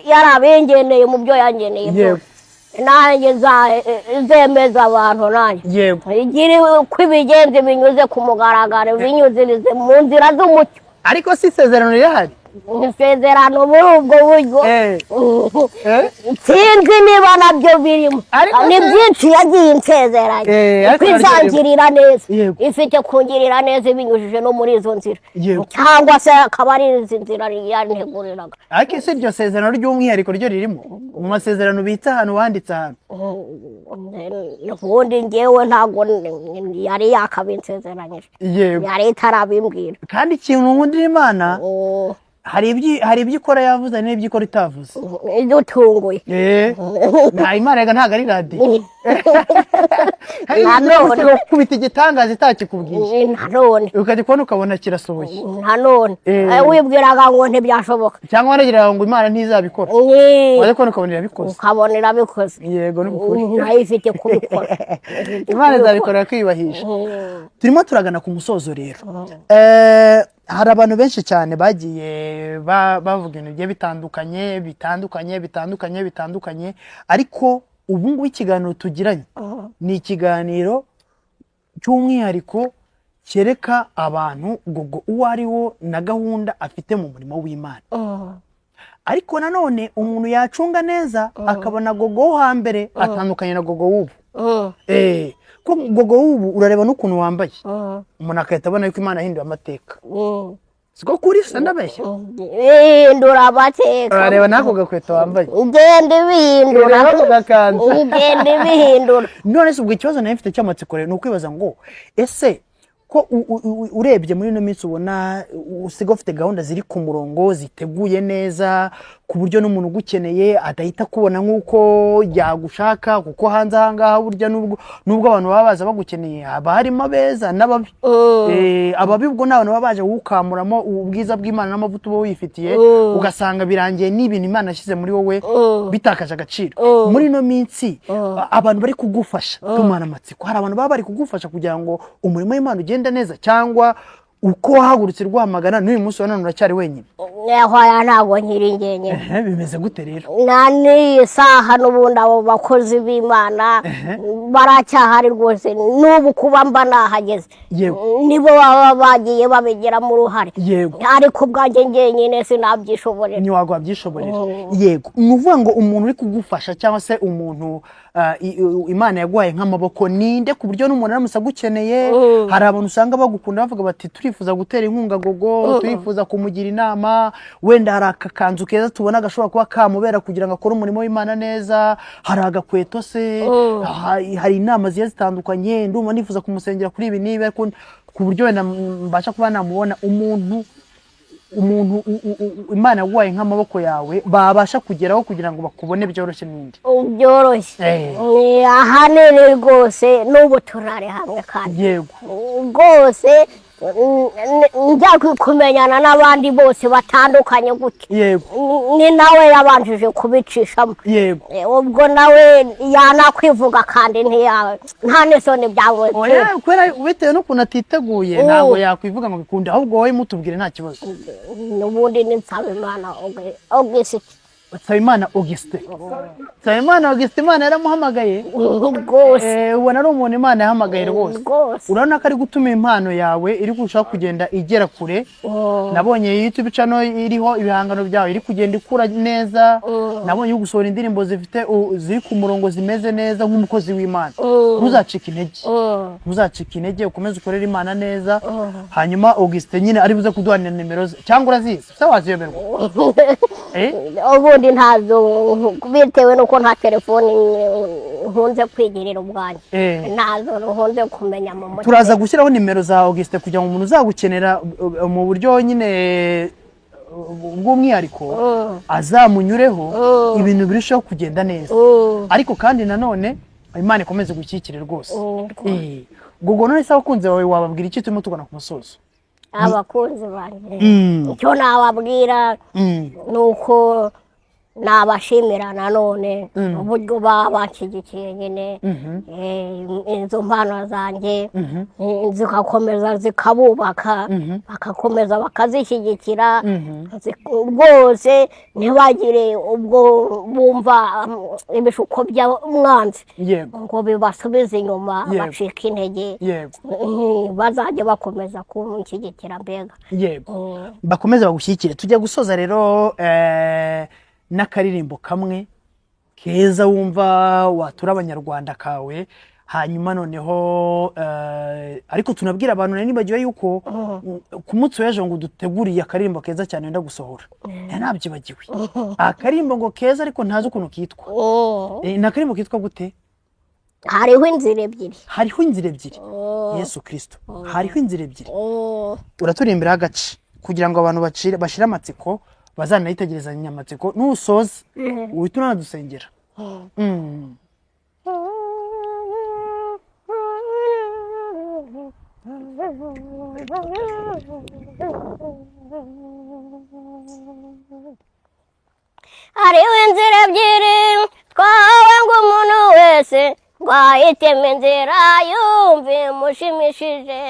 yarabengeneye mu byo yangeneye byose, nanjye zemeza abantu nanjye. Yego. Igire ko ibigenzi binyuze ku mugaragaro, binyuzirize mu nzira z'umucyo. Ariko si isezerano rirahari? Isezerano muri ubwo buryo sinzi niba nabyo birimo. Ni byinshi yagiye insezeranye, kwizangirira neza, ifite kungirira neza ibinyujije no muri izo nzira, cyangwa se akaba ari izi nzira yanteguriraga. Ariko ese iryo sezerano ry'umwihariko ryo ririmo mu masezerano bita ahantu wanditse ahantu? Ubundi ngewe ntabwo yari yakabinsezeranyije, yari itarabimbwira. Kandi ikintu nkundira Imana, hari ibyo ikora yavuze n'ibyo ikora itavuze. Idutunguye. Nta Imana rega ntabwo ari radiyo. Nanone kubita igitangaza itakikubwiye. Nanone ukajya kubona ukabona kirasohoye. Nanone wibwiraga ngo ntibyashoboka, cyangwa waragiraga ngo Imana ntizabikora, wajya kubona ukabona irabikoze. Ukabona irabikoze. Yego, ni ukuri. Nayo ifite kubikora. Imana izabikora kwiyubahisha. Turimo turagana ku musozo rero. Hari abantu benshi cyane bagiye bavuga ibintu bigiye bitandukanye, ariko ubu ngubu ikiganiro tugiranye ni ikiganiro cy'umwihariko cyereka abantu Gogo uwo ari wo na gahunda afite mu murimo w'Imana. Ariko nanone umuntu yacunga neza akabona Gogo wo hambere atandukanye na Gogo w'ubu. Ko Gogo w'ubu urareba n'ukuntu wambaye, umuntu akahita abona yuko Imana yahinduye amateka. Siko kuri se ndabeshya? Hindura amateka. Urareba nako gakweto wambaye, ugende bihindura, ugende bihindura. None se ubwo ikibazo nayo mfite cy'amatsiko rero ni ukwibaza ngo ese ko urebye muri ino minsi ubona usiga ufite gahunda ziri ku murongo, ziteguye neza, ku buryo n'umuntu ugukeneye adahita kubona nk'uko yagushaka, kuko hanze aha ngaha burya nubwo abantu baba baza bagukeneye haba harimo abeza n'ababi. Ababi ubwo ni abantu baba baje gukamuramo ubwiza bw'Imana n'amavuta uba wifitiye, ugasanga birangiye n'ibintu Imana yashyize muri wowe bitakaje agaciro. Muri ino minsi abantu bari kugufasha, tumana amatsiko, hari abantu baba bari kugufasha kugira ngo umurimo w'Imana ugende neza, cyangwa uko wahagurutse rwamagana n'uyu munsi wa none uracyari wenyine? Hoya ntabwo nkiri njyenyine. Bimeze gute rero? Nani saha n'ubundi abo bakozi b'Imana baracyahari rwose, n'ubu kuba mba nahageze nibo baba bagiye babigiramo uruhare. Ariko ubwanjye njyenyine sinabyishoborera. Ntiwagwa byishoborera. Yego, ni ukuvuga ngo umuntu uri kugufasha cyangwa se umuntu Imana yaguhaye nk'amaboko, ninde ku buryo n'umuntu aramutse agukeneye. Hari abantu usanga bagukunda bavuga bati turifuza gutera inkunga Gogo, turifuza kumugira inama, wenda hari akakanzu keza tubona gashobora kuba kamubera kugira ngo akore umurimo w'Imana neza, hari agakweto se, hari inama zigiye zitandukanye, ndumva nifuza kumusengera kuri ibi niba ku buryo wenda mbasha kuba namubona umuntu Imana yaguhaye nk'amaboko yawe babasha kugeraho kugira ngo bakubone byoroshye n'indi. Byoroshye ahanini rwose n'ubu turare hamwe kandi yego rwose njya kumenyana n'abandi bose batandukanye gutya. Yego ni nawe yabanjije kubicishamo. Yego ubwo nawe yanakwivuga kandi nta n'isoni byawe. Kubera bitewe n'ukuntu atiteguye ntabwo yakwivuga ngo bikunde, ahubwo wowe mutubwire nta kibazo. N'ubundi ni Nsabimana Augustin. Nsabimana Augustin. Nsabimana Augustin Imana yaramuhamagaye rwose. Ubona ari umuntu Imana yahamagaye rwose. Urabona ko ari gutuma impano yawe iri kurushaho kugenda igera kure. Nabonye YouTube channel iriho ibihangano byawe iri kugenda ikura neza. Nabonye ugusohora indirimbo ziri ku murongo zimeze neza nk'umukozi w'Imana. Ntuzacika intege. Ntuzacika intege, ukomeze ukorera Imana neza. Hanyuma Augustin nyine ari buze kuduhanira nimero ze cyangwa urazizi se waziyoberwa. Ubundi ntazo bitewe nuko nta telefone nkunze kwigirira ubwanjye. Ntazo nkunze kumenya mu mutwe. Turaza gushyiraho nimero za Augustin kugira ngo umuntu uzagukenera mu buryo nyine bw'umwihariko azamunyureho ibintu birushaho kugenda neza. Ariko kandi nanone Imana ikomeze gushyikire rwose. Gogo none se abakunzi bawe wababwira iki turimo tugana ku musozo? Abakunzi banjye icyo nababwira nuko nabashimira nanone uburyo banshigikiye nyine izo mpano zanjye zikakomeza zikabubaka, bakakomeza bakazishyigikira rwose, ntibagire ubwo bumva ibishuko by'umwanzi ngo bibasubize inyuma bacika intege. Bazajya bakomeza kunshyigikira mbega. Bakomeza bagushyigikire. Tujya gusoza rero n'akaririmbo kamwe keza wumva watura abanyarwanda kawe, hanyuma noneho ariko tunabwira abantu nibagiwe yuko ku munsi w'ejo ngo duteguriye akaririmbo keza cyane wenda gusohora. Nabyibagiwe akaririmbo ngo keza ariko ntazi ukuntu kitwa. N'akaririmbo kitwa gute? Hariho inzira ebyiri. Hariho inzira ebyiri. Yesu Kristo. Hariho inzira ebyiri. Uraturimbira agace kugira ngo abantu bashire amatsiko, bazanayitegereza nyamatsiko, nusoza uhita unadusengera. Hariho inzira ebyiri twahawe ngo umuntu wese wahitemo inzira yumva imushimishije.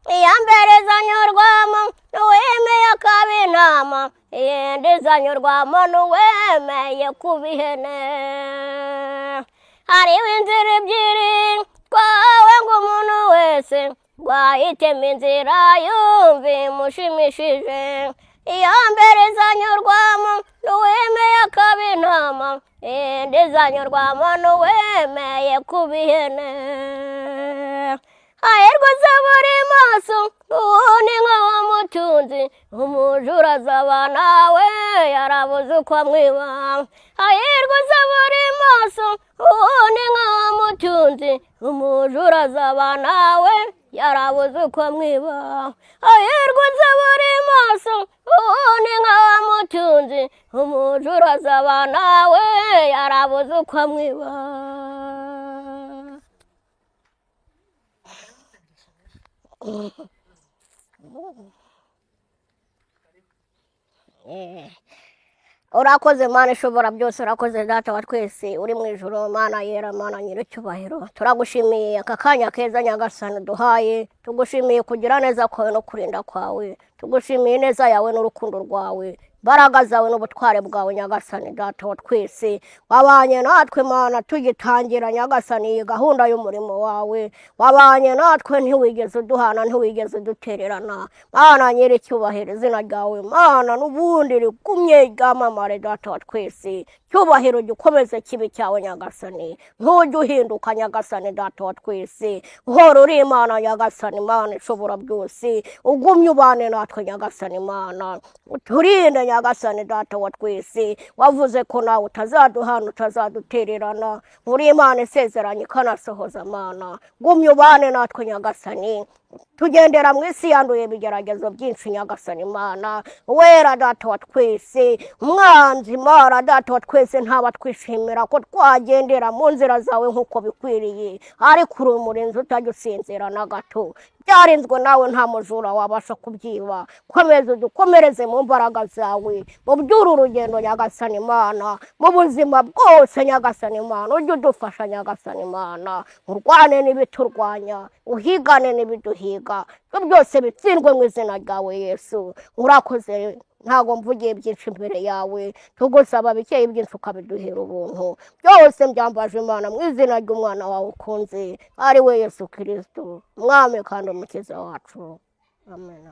Iya mbere izanyurwamo n'uwemeye akaba intama, iyindi izanyurwamo n'uwemeye kuba ihene. Hariho inzira ebyiri twahawe ngo umuntu wese wahitemo inzira yumva imushimishije. Iya mbere izanyurwamo n'uwemeye akaba intama, iyindi izanyurwamo n'uwemeye kuba ihene. Hahirwa uzabura maso uwundi nk'uwamutunzi, umujura azaba nawe yarabuze uko amwiba. Hahirwa uzabura maso uwundi nk'uwamutunzi, umujura azaba nawe yarabuze uko amwiba. Hahirwa uzabura maso uwundi nk'uwamutunzi, umujura azaba nawe yarabuze uko amwiba. Urakoze Mana ishobora byose, urakoze Data wa twese uri mu ijuru, Mana yera, Mana nyiricyubahiro. Turagushimiye aka kanya keza Nyagasani duhaye, tugushimiye kugira neza kwawe no kurinda kwawe. tugushimiye ineza yawe n'urukundo rwawe, imbaraga zawe n'ubutware bwawe nyagasani data wa twese. Wabanye natwe Mana tugitangira nyagasani iyi gahunda y'umurimo wawe, wabanye natwe ntiwigeze uduhana, ntiwigeze udutererana Mana nyir'icyubahiro. Izina ryawe Mana n'ubundi rigumye ryamamare data wa twese. Cyubahiro gikomeze kibi cyawe nyagasani, ntujye uhinduka nyagasani data wa twese. Uhora uri Imana nyagasani, Mana ishobora byose. Ugumye ubane natwe nyagasani Mana, uturinde nyagasani data wa twese. Wavuze ko nawe utazaduhana, utazadutererana. Uri Imana isezeranye ikanasohoza Mana. Gumye ubane natwe nyagasani, tugendera mu isi yanduye ibigeragezo byinshi nyagasani Mana. Wera data wa twese, umwanzi Mana data wa twese ntaba twishimira ko twagendera mu nzira zawe nk'uko bikwiriye, ariko uri umurinzi utajya usinzira na gato. Byarinzwe nawe nta mujura wabasha kubyiba. Komeza udukomereze mu mbaraga zawe, mu by'uru rugendo nyagasani Mana, mu buzima bwose nyagasani Mana. Ujye udufasha nyagasani Mana, urwane n'ibiturwanya, uhigane n'ibiduhiga, ibyo byose bitsindwe mu izina ryawe Yesu. Urakoze, ntago mvugiye byinshi imbere yawe, tugusaba bikeye byinshi ukabiduhera ubuntu. Byose mbyambaje Imana mu izina ry'umwana wawe ukunze, ari we Yesu Kristo, umwami kandi umukiza wacu. Amen.